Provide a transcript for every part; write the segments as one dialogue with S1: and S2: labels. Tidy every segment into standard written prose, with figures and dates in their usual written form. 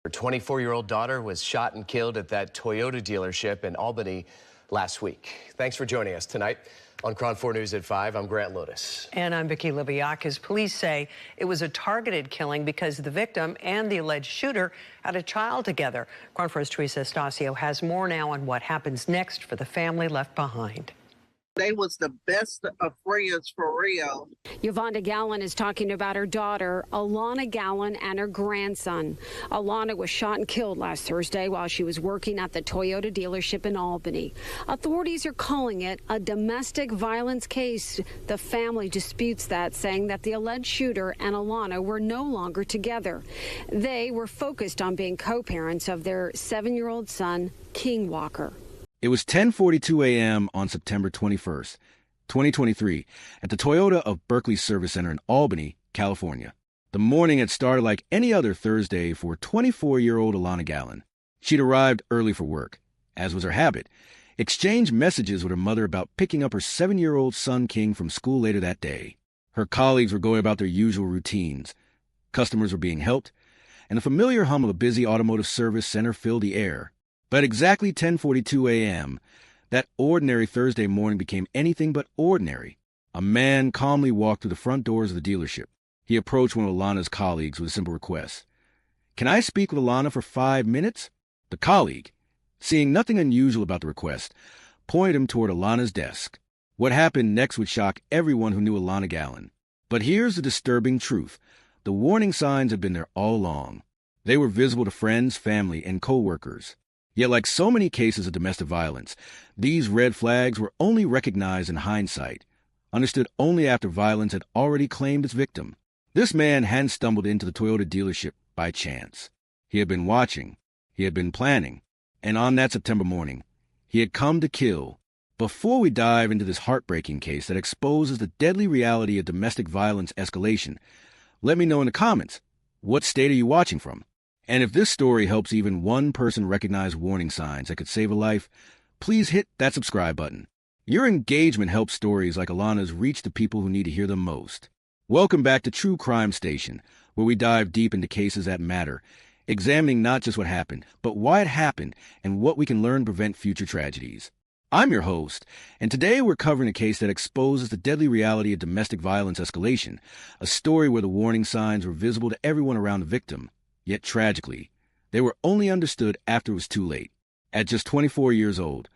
S1: Her 24-year-old daughter was shot and killed at that Toyota dealership in Albany last week. Thanks for joining us tonight on KRON 4 News at 5. I'm Grant Lotus.
S2: And I'm Vicki Libiakis. Police say it was a targeted killing because the victim and the alleged shooter had a child together. KRON 4's Teresa Estacio has more now on what happens next for the family left behind.
S3: They was the best of friends for real.
S4: Alonna Gallon is talking about her daughter, Alonna Gallon, and her grandson. Alana was shot and killed last Thursday while she was working at the Toyota dealership in Albany. Authorities are calling it a domestic violence case. The family disputes that, saying that the alleged shooter and Alana were no longer together. They were focused on being co-parents of their 7-year-old son, King Walker.
S5: It was 10:42 a.m. on September 21st, 2023, at the Toyota of Berkeley Service Center in Albany, California. The morning had started like any other Thursday for 24-year-old Alonna Gallon. She'd arrived early for work, as was her habit, exchanged messages with her mother about picking up her 7-year-old son King from school later that day. Her colleagues were going about their usual routines. Customers were being helped, and the familiar hum of a busy automotive service center filled the air. But exactly 10:42 a.m., that ordinary Thursday morning became anything but ordinary. A man calmly walked through the front doors of the dealership. He approached one of Alana's colleagues with a simple request. "Can I speak with Alana for 5 minutes?" The colleague, seeing nothing unusual about the request, pointed him toward Alana's desk. What happened next would shock everyone who knew Alonna Gallon. But here's the disturbing truth. The warning signs had been there all along. They were visible to friends, family, and coworkers. Yet, like so many cases of domestic violence, these red flags were only recognized in hindsight, understood only after violence had already claimed its victim. This man hadn't stumbled into the Toyota dealership by chance. He had been watching, he had been planning, and on that September morning, he had come to kill. Before we dive into this heartbreaking case that exposes the deadly reality of domestic violence escalation, let me know in the comments, what state are you watching from? And if this story helps even one person recognize warning signs that could save a life, please hit that subscribe button. Your engagement helps stories like Alana's reach the people who need to hear them most. Welcome back to True Crime Station, where we dive deep into cases that matter, examining not just what happened, but why it happened and what we can learn to prevent future tragedies. I'm your host, and today we're covering a case that exposes the deadly reality of domestic violence escalation, a story where the warning signs were visible to everyone around the victim. Yet tragically, they were only understood after it was too late. At just 24 years old,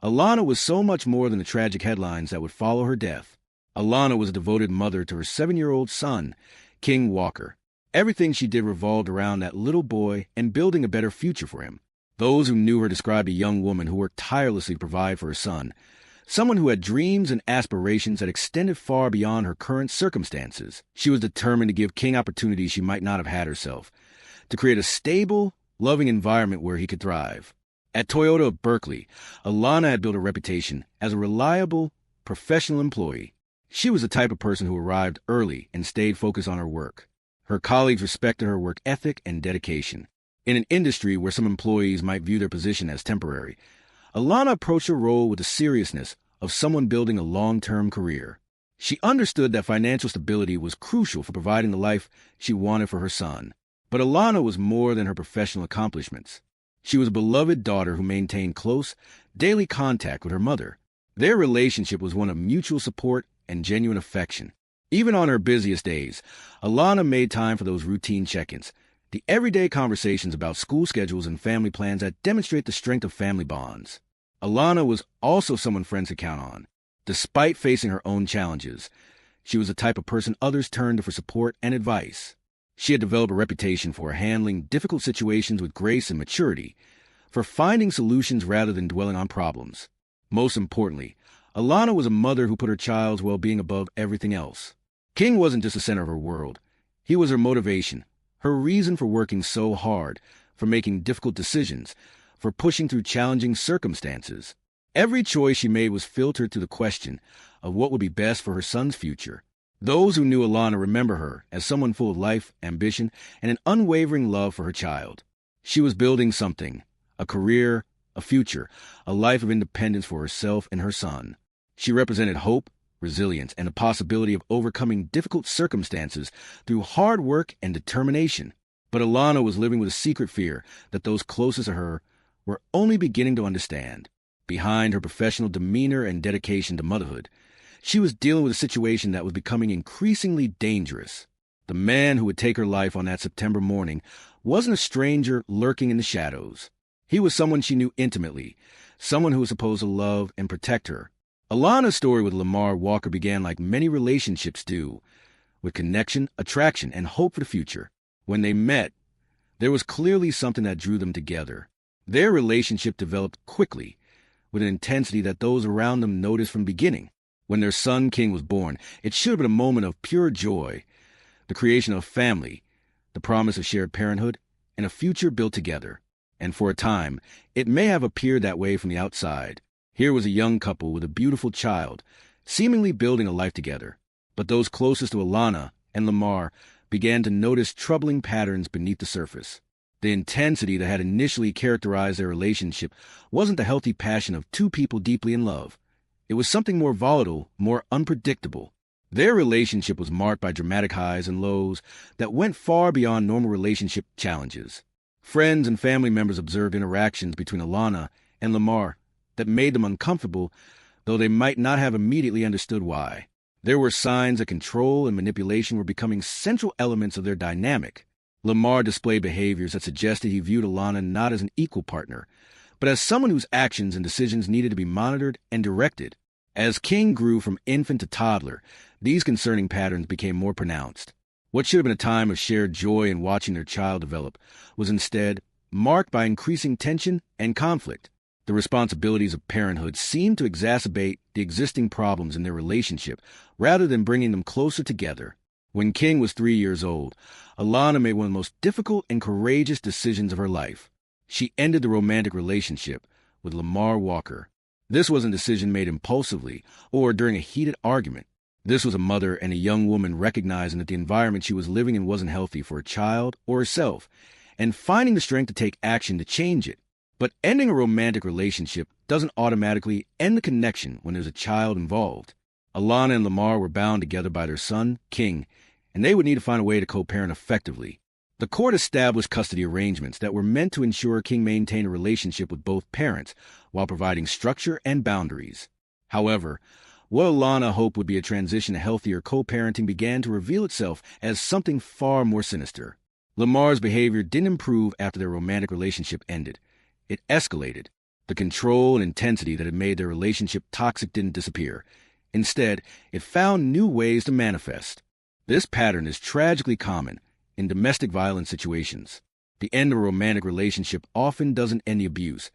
S5: Alana was so much more than the tragic headlines that would follow her death. Alana was a devoted mother to her 7-year-old son, King Walker. Everything she did revolved around that little boy and building a better future for him. Those who knew her described a young woman who worked tirelessly to provide for her son, someone who had dreams and aspirations that extended far beyond her current circumstances. She was determined to give King opportunities she might not have had herself, to create a stable, loving environment where he could thrive. At Toyota of Berkeley, Alana had built a reputation as a reliable, professional employee. She was the type of person who arrived early and stayed focused on her work. Her colleagues respected her work ethic and dedication. In an industry where some employees might view their position as temporary, Alana approached her role with the seriousness of someone building a long-term career. She understood that financial stability was crucial for providing the life she wanted for her son. But Alana was more than her professional accomplishments. She was a beloved daughter who maintained close, daily contact with her mother. Their relationship was one of mutual support and genuine affection. Even on her busiest days, Alana made time for those routine check-ins, the everyday conversations about school schedules and family plans that demonstrate the strength of family bonds. Alana was also someone friends could count on. Despite facing her own challenges, she was the type of person others turned to for support and advice. She had developed a reputation for handling difficult situations with grace and maturity, for finding solutions rather than dwelling on problems. Most importantly, Alana was a mother who put her child's well-being above everything else. King wasn't just the center of her world. He was her motivation, her reason for working so hard, for making difficult decisions, for pushing through challenging circumstances. Every choice she made was filtered through the question of what would be best for her son's future. Those who knew Alana remember her as someone full of life, ambition, and an unwavering love for her child. She was building something, a career, a future, a life of independence for herself and her son. She represented hope, resilience, and the possibility of overcoming difficult circumstances through hard work and determination. But Alana was living with a secret fear that those closest to her were only beginning to understand. Behind her professional demeanor and dedication to motherhood, she was dealing with a situation that was becoming increasingly dangerous. The man who would take her life on that September morning wasn't a stranger lurking in the shadows. He was someone she knew intimately, someone who was supposed to love and protect her. Alana's story with Lamar Walker began like many relationships do, with connection, attraction, and hope for the future. When they met, there was clearly something that drew them together. Their relationship developed quickly, with an intensity that those around them noticed from the beginning. When their son, King, was born, it should have been a moment of pure joy, the creation of a family, the promise of shared parenthood, and a future built together. And for a time, it may have appeared that way from the outside. Here was a young couple with a beautiful child, seemingly building a life together. But those closest to Alana and Lamar began to notice troubling patterns beneath the surface. The intensity that had initially characterized their relationship wasn't the healthy passion of two people deeply in love. It was something more volatile, more unpredictable. Their relationship was marked by dramatic highs and lows that went far beyond normal relationship challenges. Friends and family members observed interactions between Alana and Lamar that made them uncomfortable, though they might not have immediately understood why. There were signs that control and manipulation were becoming central elements of their dynamic. Lamar displayed behaviors that suggested he viewed Alana not as an equal partner, but as someone whose actions and decisions needed to be monitored and directed. As King grew from infant to toddler, these concerning patterns became more pronounced. What should have been a time of shared joy in watching their child develop was instead marked by increasing tension and conflict. The responsibilities of parenthood seemed to exacerbate the existing problems in their relationship rather than bringing them closer together. When King was 3 years old, Alana made one of the most difficult and courageous decisions of her life. She ended the romantic relationship with Lamar Walker. This wasn't a decision made impulsively or during a heated argument. This was a mother and a young woman recognizing that the environment she was living in wasn't healthy for her child or herself, and finding the strength to take action to change it. But ending a romantic relationship doesn't automatically end the connection when there's a child involved. Alana and Lamar were bound together by their son, King, and they would need to find a way to co-parent effectively. The court established custody arrangements that were meant to ensure King maintained a relationship with both parents while providing structure and boundaries. However, what Alana hoped would be a transition to healthier co-parenting began to reveal itself as something far more sinister. Lamar's behavior didn't improve after their romantic relationship ended. It escalated. The control and intensity that had made their relationship toxic didn't disappear. Instead, it found new ways to manifest. This pattern is tragically common in domestic violence situations. The end of a romantic relationship often doesn't end the abuse.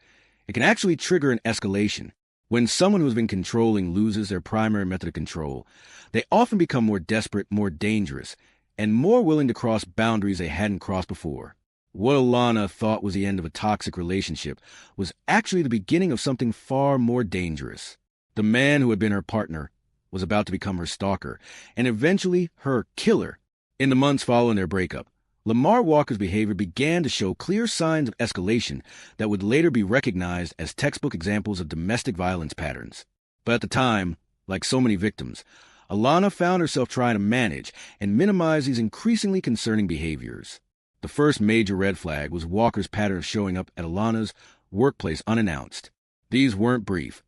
S5: It can actually trigger an escalation. When someone who's been controlling loses their primary method of control, they often become more desperate, more dangerous, and more willing to cross boundaries they hadn't crossed before. What Alana thought was the end of a toxic relationship was actually the beginning of something far more dangerous. The man who had been her partner was about to become her stalker, and eventually her killer. In the months following their breakup, Lamar Walker's behavior began to show clear signs of escalation that would later be recognized as textbook examples of domestic violence patterns. But at the time, like so many victims, Alana found herself trying to manage and minimize these increasingly concerning behaviors. The first major red flag was Walker's pattern of showing up at Alana's workplace unannounced. These weren't brief,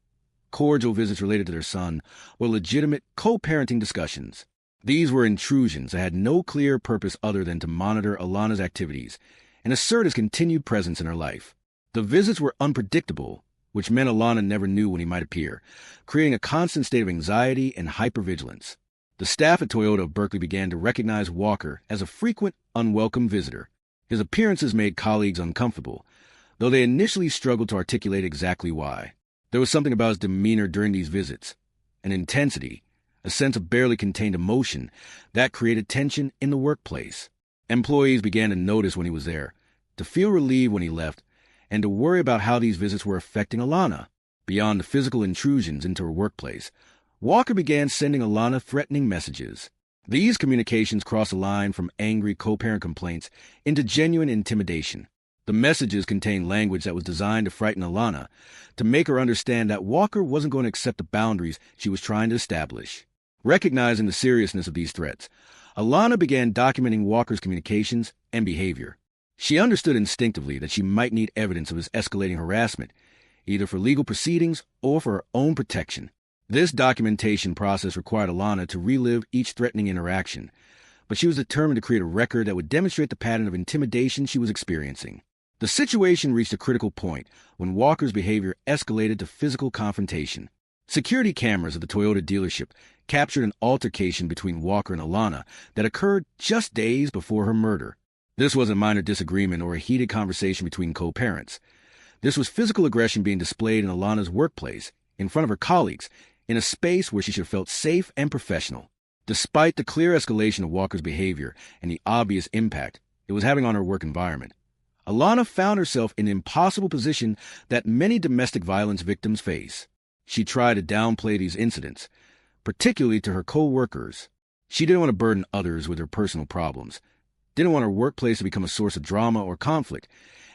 S5: cordial visits related to their son or legitimate co-parenting discussions. These were intrusions that had no clear purpose other than to monitor Alana's activities and assert his continued presence in her life. The visits were unpredictable, which meant Alana never knew when he might appear, creating a constant state of anxiety and hypervigilance. The staff at Toyota of Berkeley began to recognize Walker as a frequent, unwelcome visitor. His appearances made colleagues uncomfortable, though they initially struggled to articulate exactly why. There was something about his demeanor during these visits, an intensity, a sense of barely contained emotion that created tension in the workplace. Employees began to notice when he was there, to feel relieved when he left, and to worry about how these visits were affecting Alana. Beyond the physical intrusions into her workplace, Walker began sending Alana threatening messages. These communications crossed a line from angry co-parent complaints into genuine intimidation. The messages contained language that was designed to frighten Alana, to make her understand that Walker wasn't going to accept the boundaries she was trying to establish. Recognizing the seriousness of these threats, Alana began documenting Walker's communications and behavior. She understood instinctively that she might need evidence of his escalating harassment, either for legal proceedings or for her own protection. This documentation process required Alana to relive each threatening interaction, but she was determined to create a record that would demonstrate the pattern of intimidation she was experiencing. The situation reached a critical point when Walker's behavior escalated to physical confrontation. Security cameras of the Toyota dealership captured an altercation between Walker and Alana that occurred just days before her murder. This wasn't a minor disagreement or a heated conversation between co-parents. This was physical aggression being displayed in Alana's workplace, in front of her colleagues, in a space where she should have felt safe and professional. Despite the clear escalation of Walker's behavior and the obvious impact it was having on her work environment, Alana found herself in an impossible position that many domestic violence victims face. She tried to downplay these incidents, particularly to her co-workers. She didn't want to burden others with her personal problems, didn't want her workplace to become a source of drama or conflict,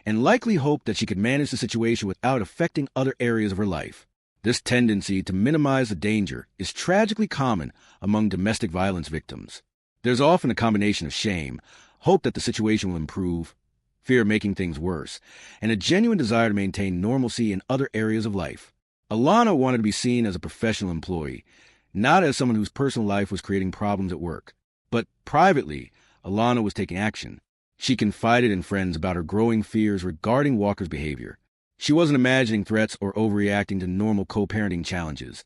S5: and likely hoped that she could manage the situation without affecting other areas of her life. This tendency to minimize the danger is tragically common among domestic violence victims. There's often a combination of shame, hope that the situation will improve, fear of making things worse, and a genuine desire to maintain normalcy in other areas of life. Alana wanted to be seen as a professional employee, not as someone whose personal life was creating problems at work. But privately, Alana was taking action. She confided in friends about her growing fears regarding Walker's behavior. She wasn't imagining threats or overreacting to normal co-parenting challenges.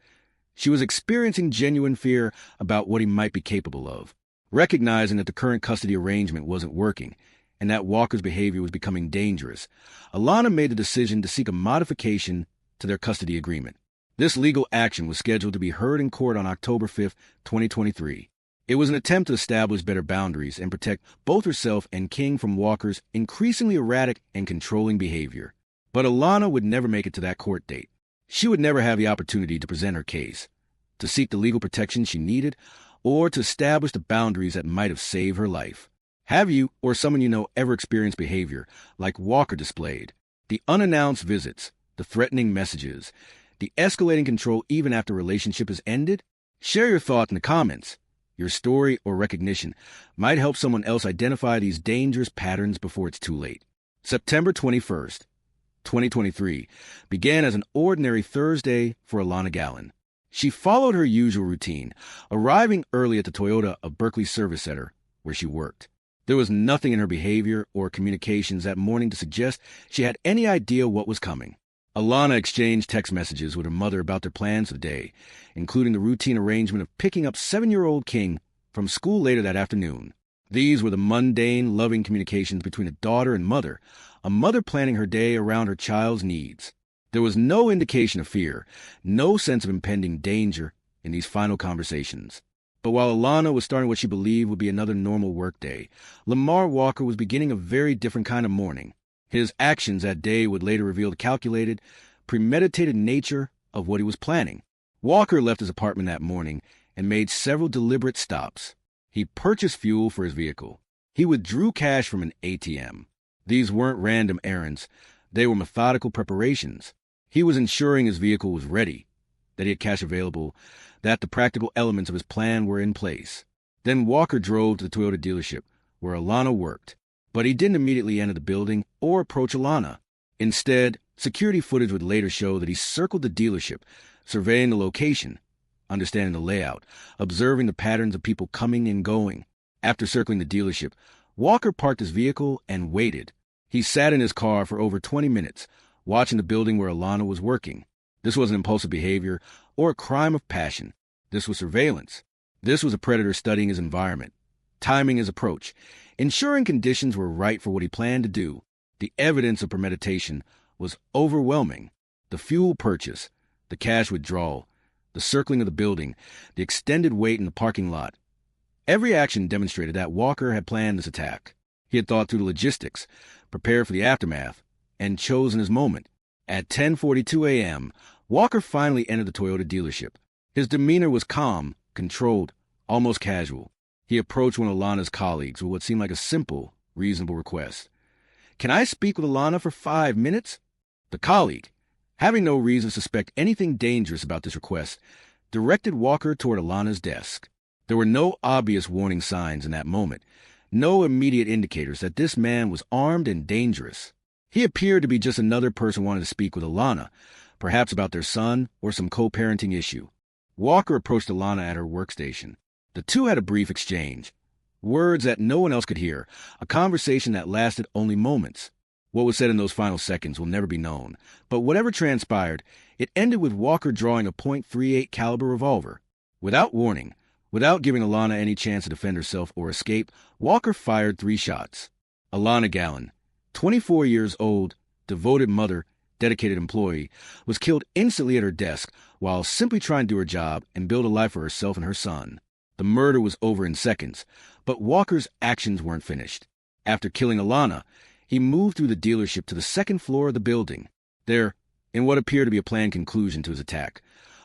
S5: She was experiencing genuine fear about what he might be capable of. Recognizing that the current custody arrangement wasn't working and that Walker's behavior was becoming dangerous, Alana made the decision to seek a modification to their custody agreement. This legal action was scheduled to be heard in court on October 5, 2023. It was an attempt to establish better boundaries and protect both herself and King from Walker's increasingly erratic and controlling behavior. But Alana would never make it to that court date. She would never have the opportunity to present her case, to seek the legal protection she needed, or to establish the boundaries that might have saved her life. Have you or someone you know ever experienced behavior like Walker displayed? The unannounced visits, the threatening messages, the escalating control even after a relationship has ended? Share your thoughts in the comments. Your story or recognition might help someone else identify these dangerous patterns before it's too late. September 21st, 2023 began as an ordinary Thursday for Alonna Gallon. She followed her usual routine, arriving early at the Toyota of Berkeley Service Center where she worked. There was nothing in her behavior or communications that morning to suggest she had any idea what was coming. Alana exchanged text messages with her mother about their plans for the day, including the routine arrangement of picking up 7-year-old King from school later that afternoon. These were the mundane, loving communications between a daughter and mother, a mother planning her day around her child's needs. There was no indication of fear, no sense of impending danger in these final conversations. But while Alana was starting what she believed would be another normal workday, Lamar Walker was beginning a very different kind of morning. His actions that day would later reveal the calculated, premeditated nature of what he was planning. Walker left his apartment that morning and made several deliberate stops. He purchased fuel for his vehicle. He withdrew cash from an ATM. These weren't random errands. They were methodical preparations. He was ensuring his vehicle was ready, that he had cash available, that the practical elements of his plan were in place. Then Walker drove to the Toyota dealership, where Alana worked. But he didn't immediately enter the building or approach Alana. Instead, security footage would later show that he circled the dealership, surveying the location, understanding the layout, observing the patterns of people coming and going. After circling the dealership, Walker parked his vehicle and waited. He sat in his car for over 20 minutes, watching the building where Alana was working. This wasn't impulsive behavior or a crime of passion. This was surveillance. This was a predator studying his environment, timing his approach, ensuring conditions were right for what he planned to do. The evidence of premeditation was overwhelming. The fuel purchase, the cash withdrawal, the circling of the building, the extended wait in the parking lot. Every action demonstrated that Walker had planned this attack. He had thought through the logistics, prepared for the aftermath, and chosen his moment. At 10:42 a.m., Walker finally entered the Toyota dealership. His demeanor was calm, controlled, almost casual. He approached one of Alana's colleagues with what seemed like a simple, reasonable request. "Can I speak with Alana for 5 minutes?" The colleague, having no reason to suspect anything dangerous about this request, directed Walker toward Alana's desk. There were no obvious warning signs in that moment, no immediate indicators that this man was armed and dangerous. He appeared to be just another person wanting to speak with Alana, perhaps about their son or some co-parenting issue. Walker approached Alana at her workstation. The two had a brief exchange. Words that no one else could hear, a conversation that lasted only moments. What was said in those final seconds will never be known, but whatever transpired, it ended with Walker drawing a .38 caliber revolver. Without warning, without giving Alana any chance to defend herself or escape, Walker fired 3 shots. Alonna Gallon, 24 years old, devoted mother, dedicated employee, was killed instantly at her desk while simply trying to do her job and build a life for herself and her son. The murder was over in seconds, but Walker's actions weren't finished. After killing Alana, he moved through the dealership to the second floor of the building. There, in what appeared to be a planned conclusion to his attack,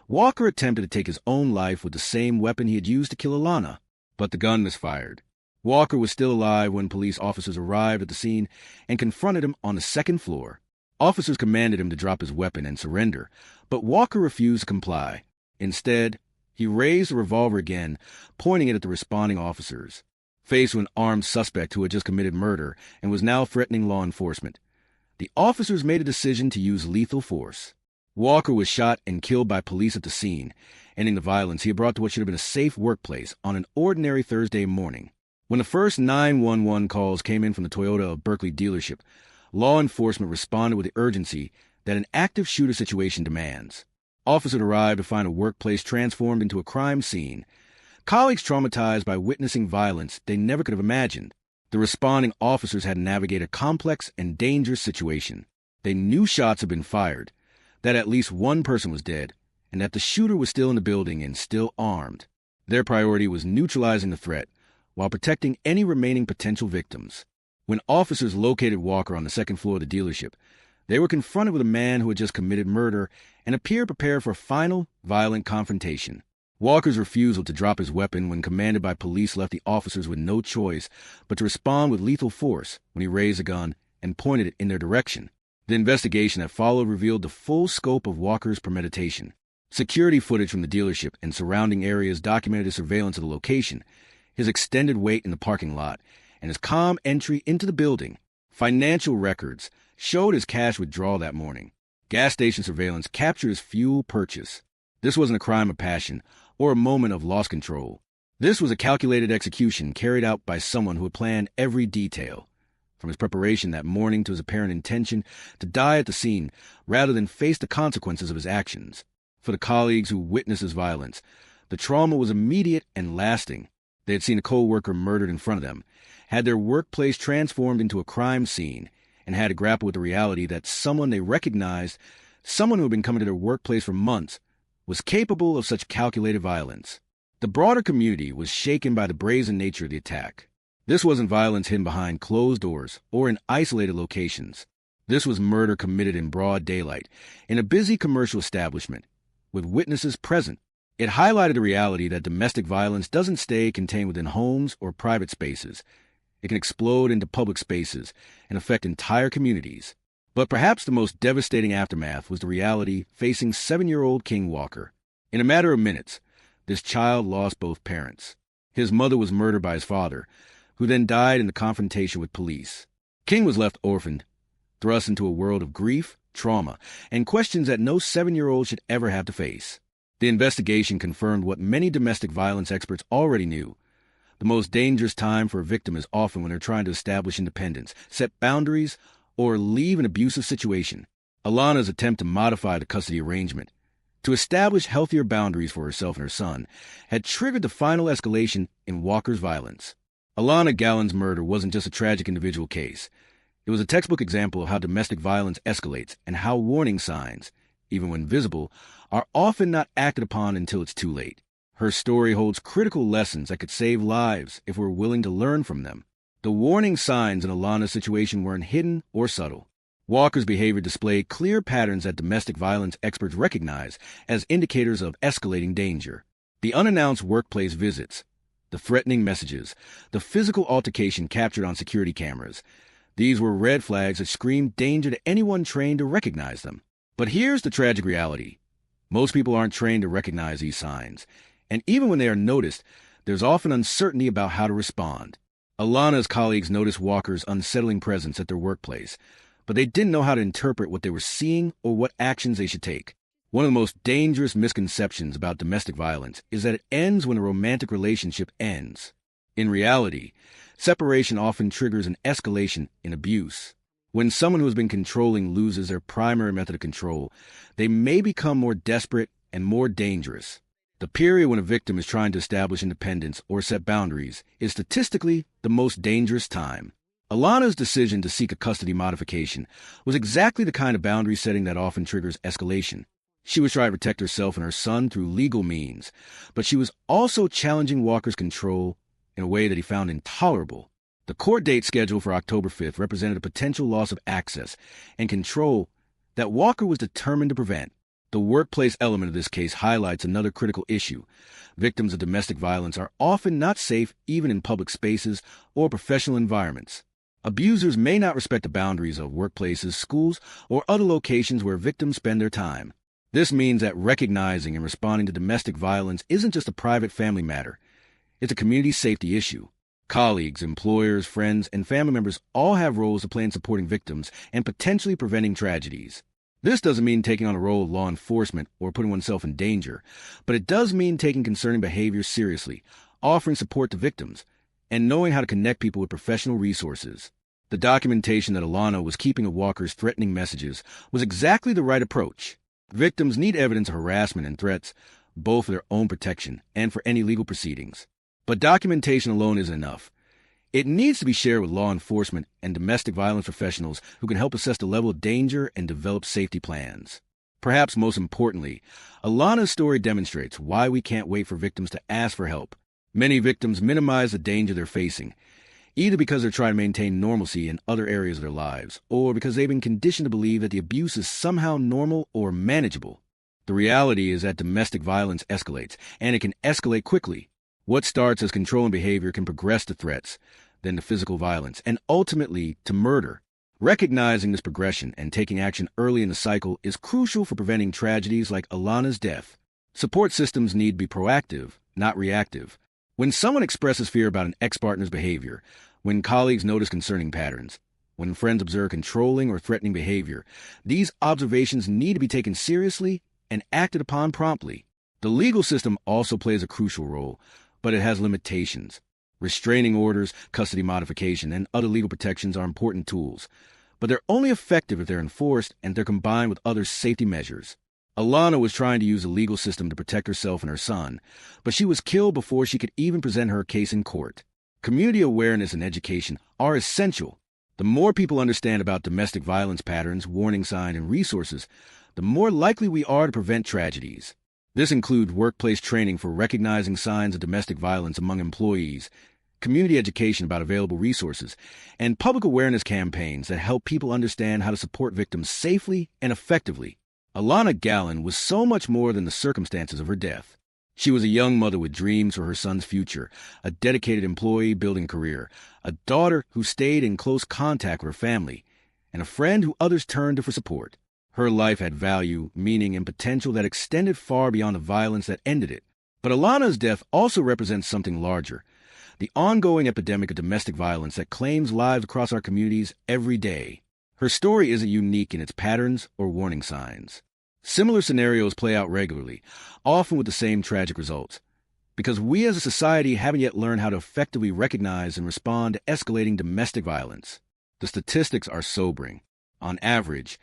S5: Walker attempted to take his own life with the same weapon he had used to kill Alana, but the gun misfired. Walker was still alive when police officers arrived at the scene and confronted him on the second floor. Officers commanded him to drop his weapon and surrender, but Walker refused to comply. Instead, he raised the revolver again, pointing it at the responding officers. Faced with an armed suspect who had just committed murder and was now threatening law enforcement, the officers made a decision to use lethal force. Walker was shot and killed by police at the scene, ending the violence he had brought to what should have been a safe workplace on an ordinary Thursday morning. When the first 911 calls came in from the Toyota of Berkeley dealership, law enforcement responded with the urgency that an active shooter situation demands. Officers arrived to find a workplace transformed into a crime scene. Colleagues traumatized by witnessing violence they never could have imagined. The responding officers had to navigate a complex and dangerous situation. They knew shots had been fired, that at least one person was dead, and that the shooter was still in the building and still armed. Their priority was neutralizing the threat while protecting any remaining potential victims. When officers located Walker on the second floor of the dealership, they were confronted with a man who had just committed murder and appeared prepared for a final, violent confrontation. Walker's refusal to drop his weapon when commanded by police left the officers with no choice but to respond with lethal force when he raised a gun and pointed it in their direction. The investigation that followed revealed the full scope of Walker's premeditation. Security footage from the dealership and surrounding areas documented his surveillance of the location, his extended wait in the parking lot, and his calm entry into the building. Financial records showed his cash withdrawal that morning. Gas station surveillance captured his fuel purchase. This wasn't a crime of passion or a moment of lost control. This was a calculated execution carried out by someone who had planned every detail, from his preparation that morning to his apparent intention to die at the scene rather than face the consequences of his actions. For the colleagues who witnessed his violence, the trauma was immediate and lasting. They had seen a co-worker murdered in front of them, had their workplace transformed into a crime scene, and had to grapple with the reality that someone they recognized, someone who had been coming to their workplace for months, was capable of such calculated violence. The broader community was shaken by the brazen nature of the attack. This wasn't violence hidden behind closed doors or in isolated locations. This was murder committed in broad daylight, in a busy commercial establishment, with witnesses present. It highlighted the reality that domestic violence doesn't stay contained within homes or private spaces. It can explode into public spaces and affect entire communities. But perhaps the most devastating aftermath was the reality facing 7-year-old King Walker. In a matter of minutes, this child lost both parents. His mother was murdered by his father, who then died in the confrontation with police. King was left orphaned, thrust into a world of grief, trauma, and questions that no 7-year-old should ever have to face. The investigation confirmed what many domestic violence experts already knew. The most dangerous time for a victim is often when they're trying to establish independence, set boundaries, or leave an abusive situation. Alana's attempt to modify the custody arrangement, to establish healthier boundaries for herself and her son, had triggered the final escalation in Walker's violence. Alonna Gallon's murder wasn't just a tragic individual case. It was a textbook example of how domestic violence escalates and how warning signs, even when visible, are often not acted upon until it's too late. Her story holds critical lessons that could save lives if we're willing to learn from them. The warning signs in Alana's situation weren't hidden or subtle. Walker's behavior displayed clear patterns that domestic violence experts recognize as indicators of escalating danger. The unannounced workplace visits, the threatening messages, the physical altercation captured on security cameras. These were red flags that screamed danger to anyone trained to recognize them. But here's the tragic reality. Most people aren't trained to recognize these signs. And even when they are noticed, there's often uncertainty about how to respond. Alana's colleagues noticed Walker's unsettling presence at their workplace, but they didn't know how to interpret what they were seeing or what actions they should take. One of the most dangerous misconceptions about domestic violence is that it ends when a romantic relationship ends. In reality, separation often triggers an escalation in abuse. When someone who has been controlling loses their primary method of control, they may become more desperate and more dangerous. The period when a victim is trying to establish independence or set boundaries is statistically the most dangerous time. Alana's decision to seek a custody modification was exactly the kind of boundary setting that often triggers escalation. She was trying to protect herself and her son through legal means, but she was also challenging Walker's control in a way that he found intolerable. The court date scheduled for October 5th represented a potential loss of access and control that Walker was determined to prevent. The workplace element of this case highlights another critical issue. Victims of domestic violence are often not safe even in public spaces or professional environments. Abusers may not respect the boundaries of workplaces, schools, or other locations where victims spend their time. This means that recognizing and responding to domestic violence isn't just a private family matter. It's a community safety issue. Colleagues, employers, friends, and family members all have roles to play in supporting victims and potentially preventing tragedies. This doesn't mean taking on a role of law enforcement or putting oneself in danger, but it does mean taking concerning behavior seriously, offering support to victims, and knowing how to connect people with professional resources. The documentation that Alana was keeping of Walker's threatening messages was exactly the right approach. Victims need evidence of harassment and threats, both for their own protection and for any legal proceedings. But documentation alone isn't enough. It needs to be shared with law enforcement and domestic violence professionals who can help assess the level of danger and develop safety plans. Perhaps most importantly, Alana's story demonstrates why we can't wait for victims to ask for help. Many victims minimize the danger they're facing, either because they're trying to maintain normalcy in other areas of their lives, or because they've been conditioned to believe that the abuse is somehow normal or manageable. The reality is that domestic violence escalates, and it can escalate quickly. What starts as controlling behavior can progress to threats, then to physical violence, and ultimately to murder. Recognizing this progression and taking action early in the cycle is crucial for preventing tragedies like Alana's death. Support systems need to be proactive, not reactive. When someone expresses fear about an ex-partner's behavior, when colleagues notice concerning patterns, when friends observe controlling or threatening behavior, these observations need to be taken seriously and acted upon promptly. The legal system also plays a crucial role, but it has limitations. Restraining orders, custody modification, and other legal protections are important tools, but they're only effective if they're enforced and they're combined with other safety measures. Alana was trying to use the legal system to protect herself and her son, but she was killed before she could even present her case in court. Community awareness and education are essential. The more people understand about domestic violence patterns, warning signs, and resources, the more likely we are to prevent tragedies. This includes workplace training for recognizing signs of domestic violence among employees, community education about available resources, and public awareness campaigns that help people understand how to support victims safely and effectively. Alonna Gallon was so much more than the circumstances of her death. She was a young mother with dreams for her son's future, a dedicated employee building a career, a daughter who stayed in close contact with her family, and a friend who others turned to for support. Her life had value, meaning, and potential that extended far beyond the violence that ended it. But Alana's death also represents something larger, the ongoing epidemic of domestic violence that claims lives across our communities every day. Her story isn't unique in its patterns or warning signs. Similar scenarios play out regularly, often with the same tragic results, because we as a society haven't yet learned how to effectively recognize and respond to escalating domestic violence. The statistics are sobering. On average,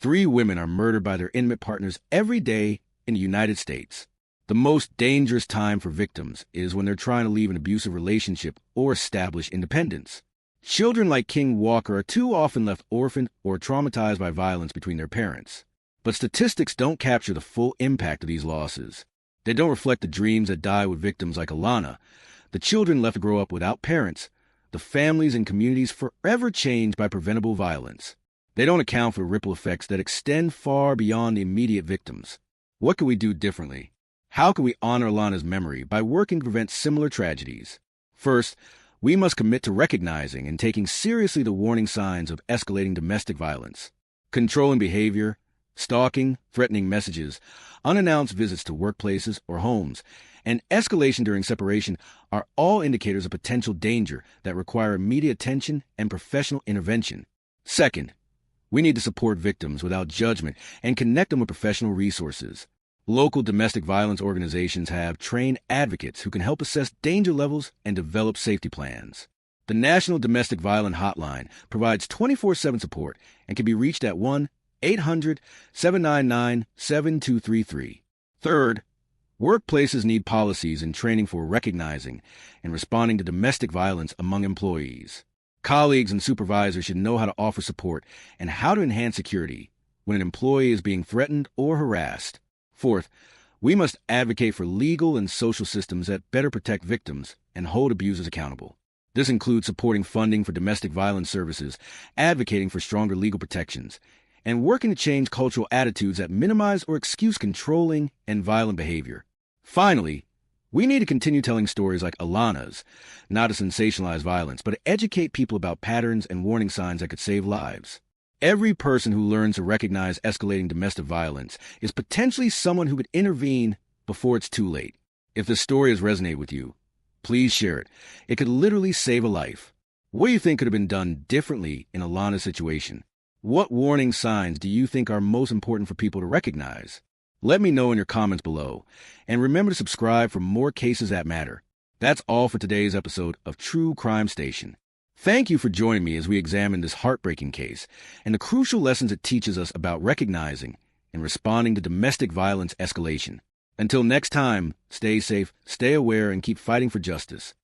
S5: 3 women are murdered by their intimate partners every day in the United States. The most dangerous time for victims is when they're trying to leave an abusive relationship or establish independence. Children like King Walker are too often left orphaned or traumatized by violence between their parents. But statistics don't capture the full impact of these losses. They don't reflect the dreams that die with victims like Alana, the children left to grow up without parents, the families and communities forever changed by preventable violence. They don't account for ripple effects that extend far beyond the immediate victims. What can we do differently? How can we honor Alana's memory by working to prevent similar tragedies? First, we must commit to recognizing and taking seriously the warning signs of escalating domestic violence. Controlling behavior, stalking, threatening messages, unannounced visits to workplaces or homes, and escalation during separation are all indicators of potential danger that require immediate attention and professional intervention. Second, we need to support victims without judgment and connect them with professional resources. Local domestic violence organizations have trained advocates who can help assess danger levels and develop safety plans. The National Domestic Violence Hotline provides 24/7 support and can be reached at 1-800-799-7233. Third, workplaces need policies and training for recognizing and responding to domestic violence among employees. Colleagues and supervisors should know how to offer support and how to enhance security when an employee is being threatened or harassed. Fourth, we must advocate for legal and social systems that better protect victims and hold abusers accountable. This includes supporting funding for domestic violence services, advocating for stronger legal protections, and working to change cultural attitudes that minimize or excuse controlling and violent behavior. Finally, we need to continue telling stories like Alana's, not to sensationalize violence, but to educate people about patterns and warning signs that could save lives. Every person who learns to recognize escalating domestic violence is potentially someone who could intervene before it's too late. If this story has resonated with you, please share it. It could literally save a life. What do you think could have been done differently in Alana's situation? What warning signs do you think are most important for people to recognize? Let me know in your comments below. And remember to subscribe for more cases that matter. That's all for today's episode of True Crime Station. Thank you for joining me as we examine this heartbreaking case and the crucial lessons it teaches us about recognizing and responding to domestic violence escalation. Until next time, stay safe, stay aware, and keep fighting for justice.